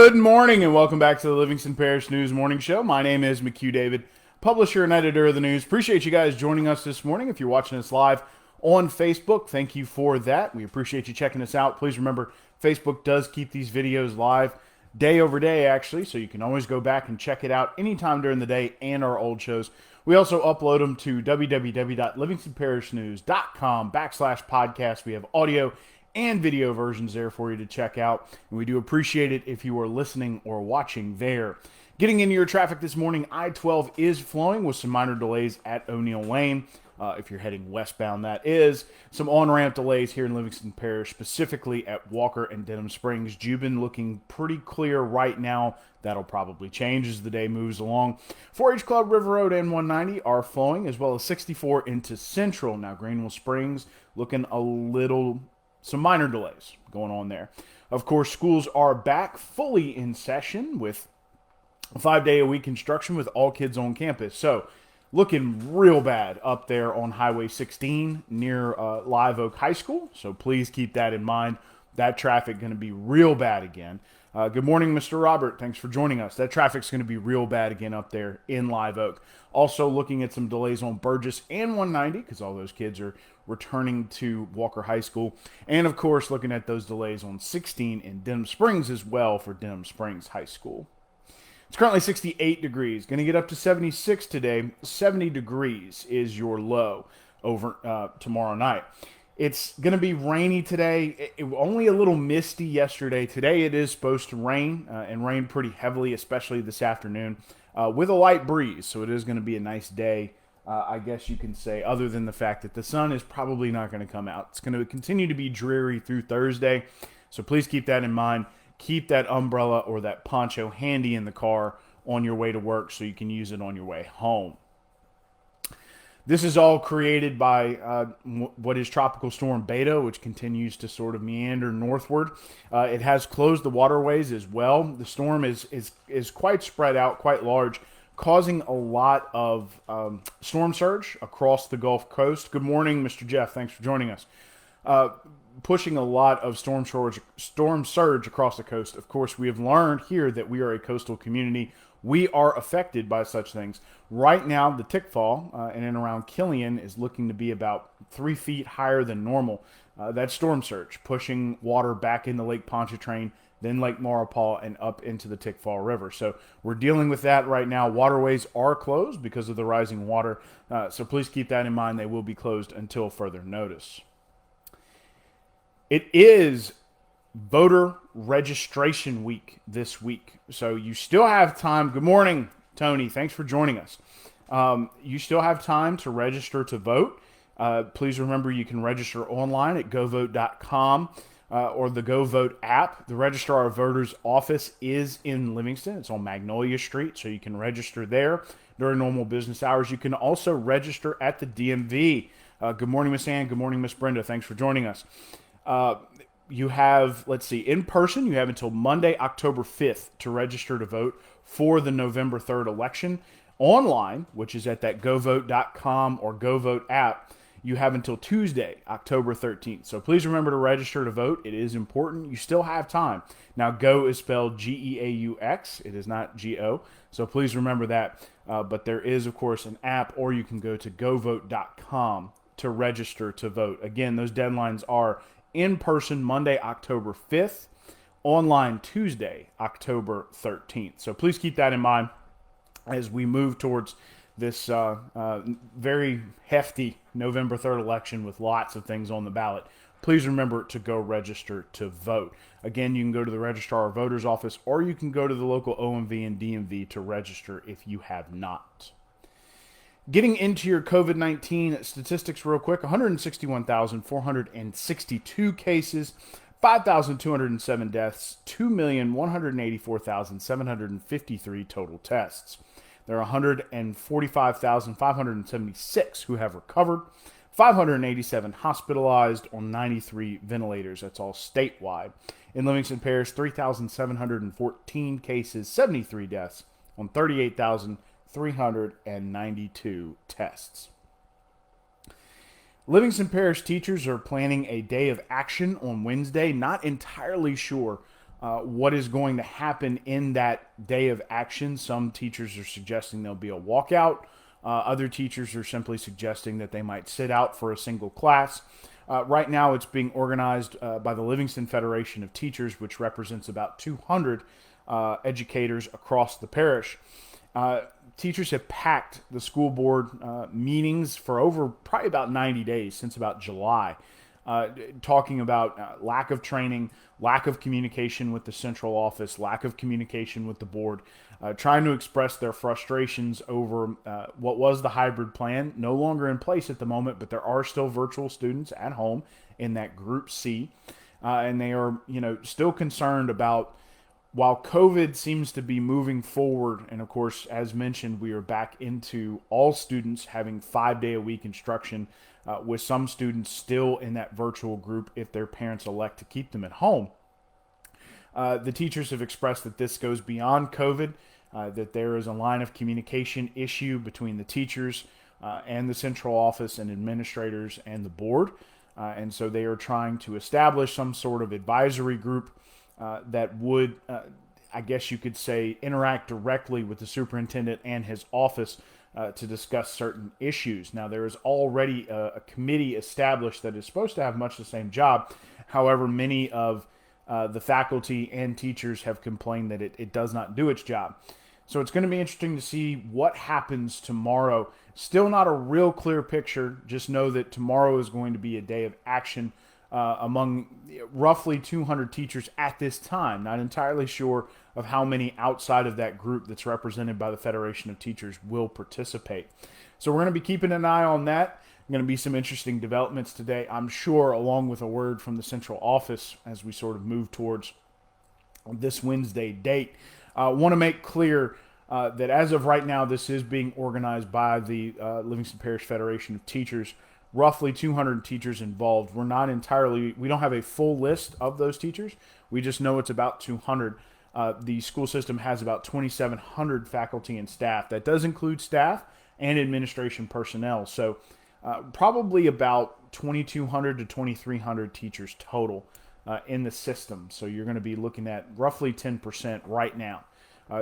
Good morning and welcome back to the Livingston Parish News Morning Show. My name is McHugh David, publisher and editor of the news. Appreciate you guys joining us this morning. If you're watching us live on Facebook, thank you for that. We appreciate you checking us out. Please remember, Facebook does keep these videos live day over day, actually, so you can always go back and check it out anytime during the day and our old shows. We also upload them to www.livingstonparishnews.com/podcast. We have audio and video versions there for you to check out. And we do appreciate it if you are listening or watching there. Getting into your traffic this morning, I-12 is flowing with some minor delays at O'Neill Lane. If you're heading westbound, that is. Some on-ramp delays here in Livingston Parish, specifically at Walker and Denham Springs. Jubin looking pretty clear right now. That'll probably change as the day moves along. 4H Club, River Road, and 190 are flowing, as well as 64 into Central. Now, Greenville Springs looking some minor delays going on there. Of course, schools are back fully in session with a 5-day-a-week instruction with all kids on campus. So, looking real bad up there on Highway 16 near Live Oak High School. So, please keep that in mind. That traffic going to be real bad again. Good morning, Mr. Robert. Thanks for joining us. That traffic's going to be real bad again up there in Live Oak. Also looking at some delays on Burgess and 190 because all those kids are returning to Walker High School. And, of course, looking at those delays on 16 in Denham Springs as well for Denham Springs High School. It's currently 68 degrees. Going to get up to 76 today. 70 degrees is your low over tomorrow night. It's going to be rainy today. Only a little misty yesterday. Today it is supposed to rain and rain pretty heavily, especially this afternoon, with a light breeze. So it is going to be a nice day, I guess you can say, other than the fact that the sun is probably not going to come out. It's going to continue to be dreary through Thursday. So please keep that in mind. Keep that umbrella or that poncho handy in the car on your way to work so you can use it on your way home. This is all created by what is Tropical Storm Beta, which continues to sort of meander northward. It has closed the waterways as well. The storm is quite spread out, quite large, causing a lot of storm surge across the Gulf Coast. Good morning, Mr. Jeff. Thanks for joining us. Pushing a lot of storm surge across the coast. Of course, we have learned here that we are a coastal community. We are affected by such things. Right now, the tickfall in and around Killian is looking to be about 3 feet higher than normal. That storm surge pushing water back into Lake Pontchartrain, then Lake Maurepas, and up into the Tickfall River. So we're dealing with that right now. Waterways are closed because of the rising water. So please keep that in mind. They will be closed until further notice. It is voter registration week this week. So you still have time. Good morning, Tony. Thanks for joining us. You still have time to register to vote. Please remember you can register online at govote.com or the GoVote app. The Registrar of Voters office is in Livingston. It's on Magnolia Street, so you can register there during normal business hours. You can also register at the DMV. Good morning, Miss Ann. Good morning, Miss Brenda. Thanks for joining us. You have, in person, you have until Monday, October 5th to register to vote for the November 3rd election. Online, which is at that govote.com or GoVote app, you have until Tuesday, October 13th. So please remember to register to vote. It is important. You still have time. Now, go is spelled G-E-A-U-X. It is not G-O. So please remember that. But there is, of course, an app, or you can go to govote.com to register to vote. Again, those deadlines are in person Monday, October 5th, online Tuesday, October 13th. So please keep that in mind as we move towards this very hefty November 3rd election with lots of things on the ballot. Please remember to go register to vote. Again, you can go to the Registrar of Voters office, or you can go to the local OMV and DMV to register if you have not. Getting into your COVID-19 statistics real quick, 161,462 cases, 5,207 deaths, 2,184,753 total tests. There are 145,576 who have recovered, 587 hospitalized on 93 ventilators. That's all statewide. In Livingston Parish, 3,714 cases, 73 deaths on 38,392 tests. Livingston Parish teachers are planning a day of action on Wednesday. Not entirely sure what is going to happen in that day of action. Some teachers are suggesting there'll be a walkout. Other teachers are simply suggesting that they might sit out for a single class. Right now, it's being organized by the Livingston Federation of Teachers, which represents about 200 educators across the parish. Teachers have packed the school board meetings for over probably about 90 days, since about July, talking about lack of training, lack of communication with the central office, lack of communication with the board, trying to express their frustrations over what was the hybrid plan, no longer in place at the moment, but there are still virtual students at home in that Group C, and they are, still concerned about, while COVID seems to be moving forward, and of course, as mentioned, we are back into all students having 5-day-a-week instruction, with some students still in that virtual group if their parents elect to keep them at home. The teachers have expressed that this goes beyond COVID, that there is a line of communication issue between the teachers and the central office and administrators and the board. And so they are trying to establish some sort of advisory group that would, I guess you could say, interact directly with the superintendent and his office to discuss certain issues. Now, there is already a committee established that is supposed to have much the same job. However, many of the faculty and teachers have complained that it does not do its job. So it's going to be interesting to see what happens tomorrow. Still not a real clear picture. Just know that tomorrow is going to be a day of action among roughly 200 teachers at this time. Not entirely sure of how many outside of that group that's represented by the Federation of Teachers will participate. So we're going to be keeping an eye on that. Going to be some interesting developments today, I'm sure, along with a word from the central office as we sort of move towards this Wednesday date. Want to make clear that as of right now, this is being organized by the Livingston Parish Federation of Teachers. Roughly 200 teachers involved. We don't have a full list of those teachers. We just know it's about 200. The school system has about 2,700 faculty and staff. That does include staff and administration personnel. So probably about 2,200 to 2,300 teachers total in the system. So you're going to be looking at roughly 10% right now.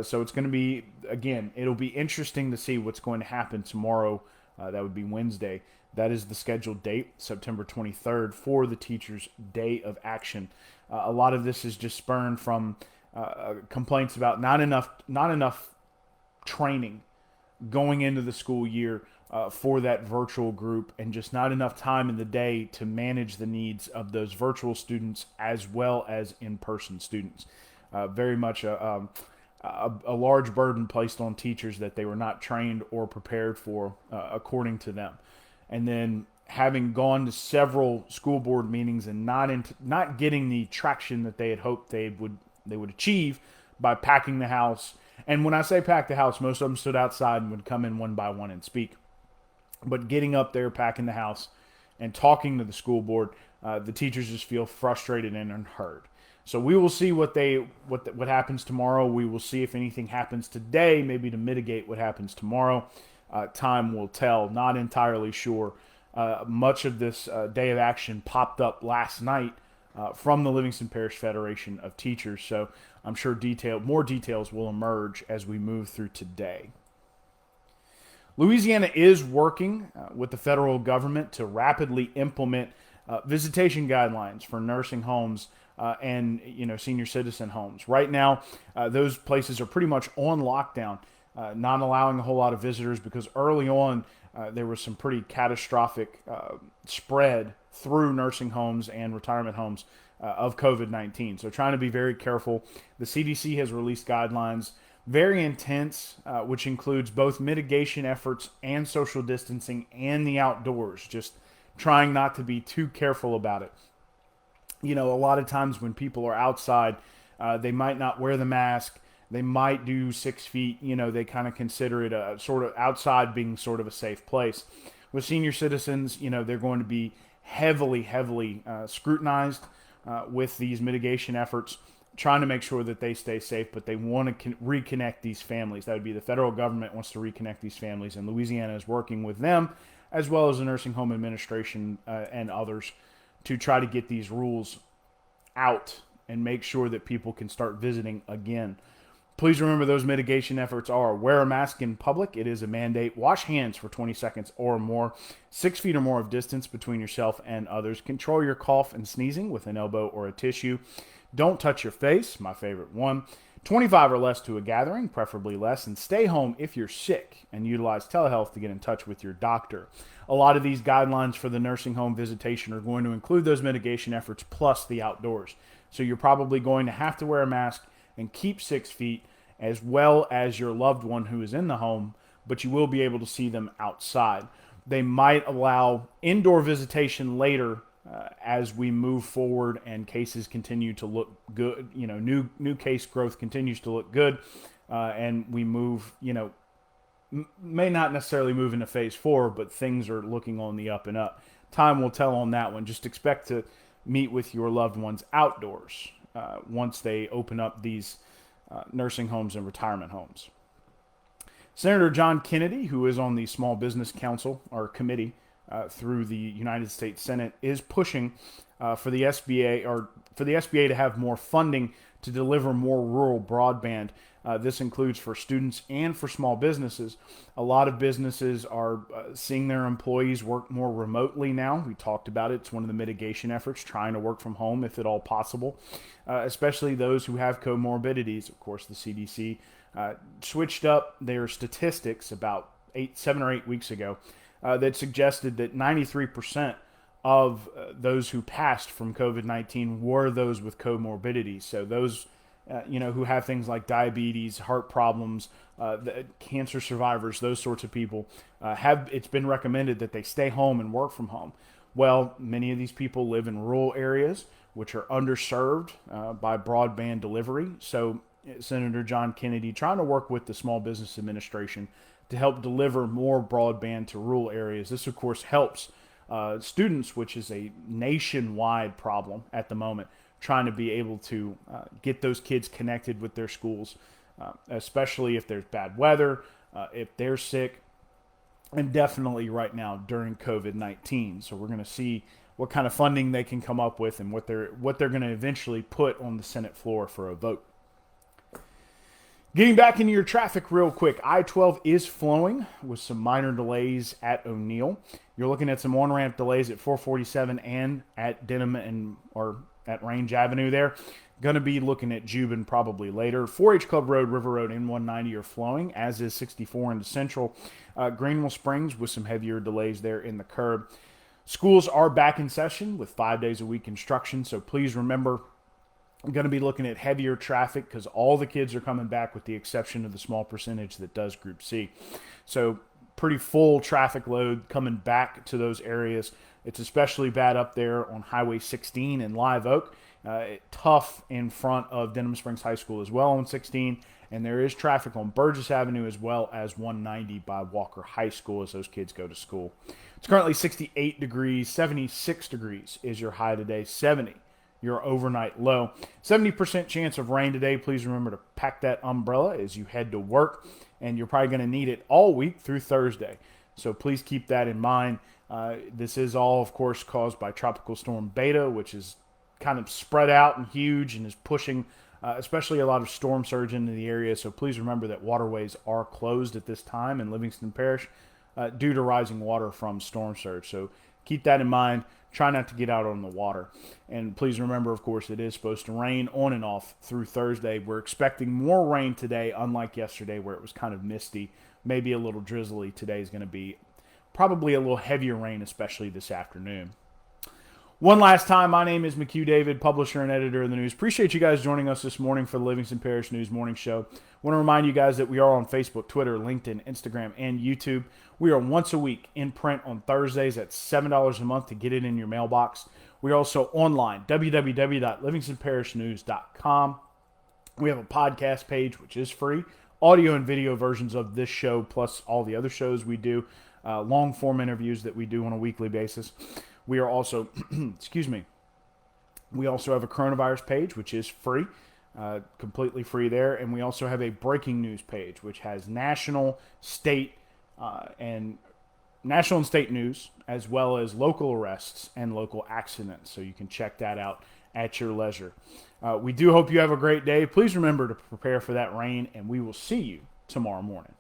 So it's going to be, again, it'll be interesting to see what's going to happen tomorrow. That would be Wednesday. That is the scheduled date, September 23rd, for the Teachers' Day of Action. A lot of this is just spurned from complaints about not enough training going into the school year for that virtual group, and just not enough time in the day to manage the needs of those virtual students as well as in-person students. Very much a large burden placed on teachers that they were not trained or prepared for, according to them. And then having gone to several school board meetings and not getting the traction that they had hoped they would achieve by packing the house. And when I say pack the house, most of them stood outside and would come in one by one and speak. But getting up there, packing the house, and talking to the school board, the teachers just feel frustrated and unheard. So we will see what happens tomorrow. We will see if anything happens today, maybe to mitigate what happens tomorrow. Time will tell. Not entirely sure. Much of this day of action popped up last night from the Livingston Parish Federation of Teachers. So I'm sure more details will emerge as we move through today. Louisiana is working with the federal government to rapidly implement visitation guidelines for nursing homes and senior citizen homes. Right now, those places are pretty much on lockdown, not allowing a whole lot of visitors because early on there was some pretty catastrophic spread through nursing homes and retirement homes of COVID-19. So trying to be very careful. The CDC has released guidelines, very intense, which includes both mitigation efforts and social distancing and the outdoors, just trying not to be too careful about it. A lot of times when people are outside, they might not wear the mask. They might do 6 feet. They kind of consider it a sort of outside being sort of a safe place. With senior citizens, they're going to be heavily scrutinized with these mitigation efforts, trying to make sure that they stay safe, but they want to reconnect these families. That would be the federal government wants to reconnect these families, and Louisiana is working with them, as well as the nursing home administration and others, to try to get these rules out and make sure that people can start visiting again. Please remember those mitigation efforts are wear a mask in public. It is a mandate. Wash hands for 20 seconds or more. 6 feet or more of distance between yourself and others. Control your cough and sneezing with an elbow or a tissue. Don't touch your face, my favorite one. 25 or less to a gathering, preferably less. And stay home if you're sick, and utilize telehealth to get in touch with your doctor. A lot of these guidelines for the nursing home visitation are going to include those mitigation efforts plus the outdoors. So you're probably going to have to wear a mask and keep 6 feet, as well as your loved one who is in the home, but you will be able to see them outside. They might allow indoor visitation later as we move forward and cases continue to look good. New case growth continues to look good, and we move, may not necessarily move into phase 4, but things are looking on the up and up. Time will tell on that one. Just expect to meet with your loved ones outdoors once they open up these nursing homes and retirement homes. Senator John Kennedy, who is on the Small Business Council or committee through the United States Senate, is pushing for the SBA to have more funding to deliver more rural broadband. This includes for students and for small businesses. A lot of businesses are seeing their employees work more remotely now. We talked about it. It's one of the mitigation efforts, trying to work from home if at all possible, especially those who have comorbidities. Of course, the CDC switched up their statistics about 7 or 8 weeks ago that suggested that 93% of those who passed from COVID-19 were those with comorbidities. So those who have things like diabetes, heart problems, cancer survivors, those sorts of people, it's been recommended that they stay home and work from home. Well, many of these people live in rural areas, which are underserved by broadband delivery. So Senator John Kennedy trying to work with the Small Business Administration to help deliver more broadband to rural areas. This, of course, helps students, which is a nationwide problem at the moment, trying to be able to get those kids connected with their schools, especially if there's bad weather, if they're sick, and definitely right now during COVID-19. So we're going to see what kind of funding they can come up with and what they're going to eventually put on the Senate floor for a vote. Getting back into your traffic real quick, I-12 is flowing with some minor delays at O'Neill. You're looking at some on-ramp delays at 447 and at Denham or at Range Avenue there. Going to be looking at Jubin probably later. 4-H Club Road, River Road, and 190 are flowing, as is 64 into Central. Greenville Springs with some heavier delays there in the curb. Schools are back in session with 5 days a week instruction, so please remember, I'm going to be looking at heavier traffic because all the kids are coming back with the exception of the small percentage that does Group C. So pretty full traffic load coming back to those areas. It's especially bad up there on Highway 16 in Live Oak. Tough in front of Denham Springs High School as well on 16. And there is traffic on Burgess Avenue as well as 190 by Walker High School as those kids go to school. It's currently 68 degrees, 76 degrees is your high today, 70 your overnight low. 70% chance of rain today. Please remember to pack that umbrella as you head to work, and you're probably going to need it all week through Thursday. So please keep that in mind. This is all, of course, caused by Tropical Storm Beta, which is kind of spread out and huge and is pushing especially a lot of storm surge into the area. So please remember that waterways are closed at this time in Livingston Parish due to rising water from storm surge. So keep that in mind. Try not to get out on the water. And please remember, of course, it is supposed to rain on and off through Thursday. We're expecting more rain today, unlike yesterday where it was kind of misty, maybe a little drizzly. Today is going to be probably a little heavier rain, especially this afternoon. One last time, my name is McHugh David, publisher and editor of the news. Appreciate you guys joining us this morning for the Livingston Parish News Morning Show. I want to remind you guys that we are on Facebook, Twitter, LinkedIn, Instagram, and YouTube. We are once a week in print on Thursdays at $7 a month to get it in your mailbox. We are also online, www.livingstonparishnews.com. We have a podcast page, which is free, audio and video versions of this show, plus all the other shows we do, long-form interviews that we do on a weekly basis. We are also, we also have a coronavirus page, which is free, completely free there. And we also have a breaking news page, which has national, state news, as well as local arrests and local accidents. So you can check that out at your leisure. We do hope you have a great day. Please remember to prepare for that rain, and we will see you tomorrow morning.